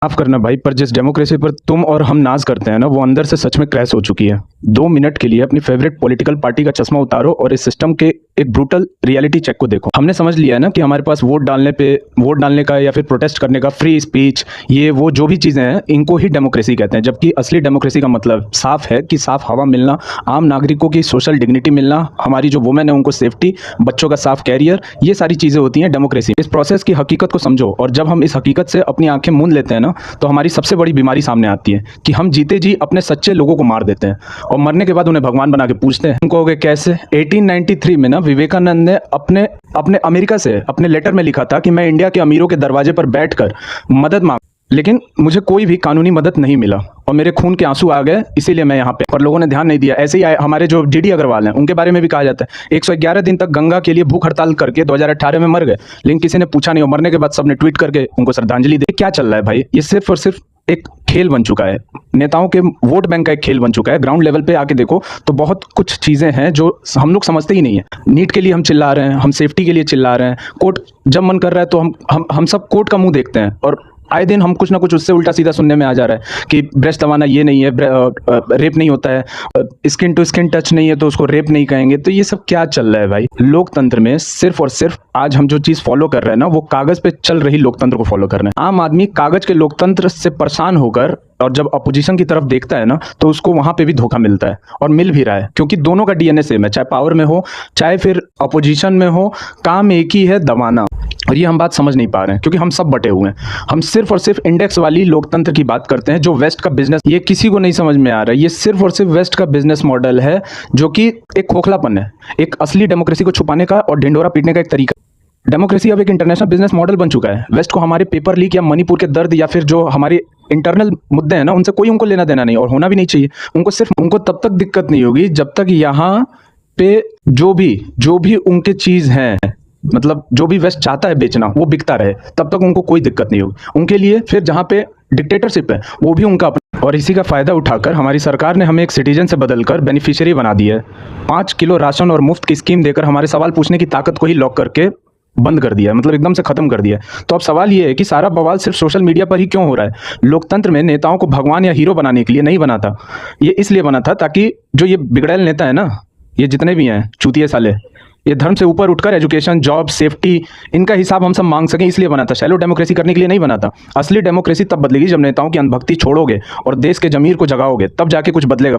माफ करना भाई, पर जिस डेमोक्रेसी पर तुम और हम नाज करते हैं ना, वो अंदर से सच में क्रैश हो चुकी है। 2 मिनट के लिए अपनी फेवरेट पॉलिटिकल पार्टी का चश्मा उतारो और इस सिस्टम के एक ब्रूटल रियलिटी चेक को देखो। हमने समझ लिया है ना कि हमारे पास वोट डालने का या फिर प्रोटेस्ट करने का फ्री स्पीच, ये वो जो भी चीजें हैं, इनको ही डेमोक्रेसी कहते हैं। जबकि असली डेमोक्रेसी का मतलब साफ है कि साफ हवा मिलना, आम नागरिकों की सोशल डिग्निटी मिलना, हमारी जो वुमेन है उनको सेफ्टी, बच्चों का साफ कैरियर, ये सारी चीजें होती हैं डेमोक्रेसी। इस प्रोसेस की हकीकत को समझो, और जब हम इस हकीकत से अपनी आंखें मूंद लेते हैं ना, तो हमारी सबसे बड़ी बीमारी सामने आती है कि हम जीते जी अपने सच्चे लोगों को मार देते हैं और मरने के बाद उन्हें भगवान बना के पूछते हैं। उनको कहोगे कैसे? 1893 में ना विवेकानंद ने अपने अपने अमेरिका से अपने लेटर में लिखा था कि मैं इंडिया के अमीरों के दरवाजे पर बैठकर मदद मांग, लेकिन मुझे कोई भी कानूनी मदद नहीं मिला और मेरे खून के आंसू आ गए, इसीलिए मैं यहाँ पे। पर लोगों ने ध्यान नहीं दिया। ऐसे ही हमारे जो डीडी अग्रवाल हैं, उनके बारे में भी कहा जाता है 111 दिन तक गंगा के लिए भूख हड़ताल करके 2018 में मर गए, लेकिन किसी ने पूछा नहीं और मरने के बाद सबने ट्वीट करके उनको श्रद्धांजलि दी। क्या चल रहा है भाई? ये सिर्फ और सिर्फ एक खेल बन चुका है, नेताओं के वोट बैंक का एक खेल बन चुका है। ग्राउंड लेवल पे आके देखो तो बहुत कुछ चीजें हैं जो हम लोग समझते ही नहीं है। नीट के लिए हम चिल्ला रहे हैं, हम सेफ्टी के लिए चिल्ला रहे हैं, कोर्ट जब मन कर रहा है तो हम सब कोर्ट का मुंह देखते हैं, और आए दिन हम कुछ ना कुछ उससे उल्टा सीधा सुनने में आ जा रहा है कि ब्रेस्ट दबाना ये नहीं है, रेप नहीं होता है, स्किन टू स्किन टच नहीं है तो उसको रेप नहीं कहेंगे। तो ये सब क्या चल रहा है भाई? लोकतंत्र में सिर्फ और सिर्फ आज हम जो चीज फॉलो कर रहे हैं ना, वो कागज पे चल रही लोकतंत्र को फॉलो कर रहे हैं। आम आदमी कागज के लोकतंत्र से परेशान होकर और जब अपोजिशन की तरफ देखता है ना, तो उसको वहां पे भी धोखा मिलता है, और मिल भी रहा है, क्योंकि दोनों का डीएनए सेम है। चाहे पावर में हो, चाहे फिर अपोजिशन में हो, काम एक ही है, दबाना। और ये हम बात समझ नहीं पा रहे हैं क्योंकि हम सब बटे हुए हैं। हम सिर्फ और सिर्फ इंडेक्स वाली लोकतंत्र की बात करते हैं, जो वेस्ट का बिजनेस, ये किसी को नहीं समझ में आ रहा है। ये सिर्फ और सिर्फ वेस्ट का बिजनेस मॉडल है, जो कि एक खोखलापन है, एक असली डेमोक्रेसी को छुपाने का और ढिंडोरा पीटने का एक तरीका। डेमोक्रेसी अब एक इंटरनेशनल बिजनेस मॉडल बन चुका है। वेस्ट को हमारे पेपर लीक या मणिपुर के दर्द या फिर जो हमारे इंटरनल मुद्दे हैं ना, उनसे कोई उनको लेना देना नहीं, और होना भी नहीं चाहिए। उनको तब तक दिक्कत नहीं होगी जब तक यहाँ पे जो भी उनके चीज हैं, मतलब जो भी वेस्ट चाहता है बेचना, वो बिकता रहे, तब तक उनको कोई दिक्कत नहीं होगी। उनके लिए फिर जहाँ पे डिक्टेटरशिप है वो भी उनका अपना। और इसी का फायदा उठाकर हमारी सरकार ने हमें एक सिटीजन से बदलकर बेनिफिशियरी बना दिया है। 5 किलो राशन और मुफ्त की स्कीम देकर हमारे सवाल पूछने की ताकत को ही लॉक करके बंद कर दिया है, मतलब एकदम से खत्म कर दिया है। तो अब सवाल ये है कि सारा बवाल सिर्फ सोशल मीडिया पर ही क्यों हो रहा है? लोकतंत्र में नेताओं को भगवान या हीरो बनाने के लिए नहीं बना था। ये इसलिए बना था ताकि जो ये बिगड़ैल नेता है ना, ये जितने भी हैं चूतिए साले, ये धर्म से ऊपर उठकर एजुकेशन, जॉब, सेफ्टी, इनका हिसाब हम सब मांग सकें, इसलिए बना था। शैलो डेमोक्रेसी करने के लिए नहीं बना था। असली डेमोक्रेसी तब बदलेगी जब नेताओं की अंधभक्ति छोड़ोगे और देश के जमीर को जगाओगे, तब जाके कुछ बदलेगा।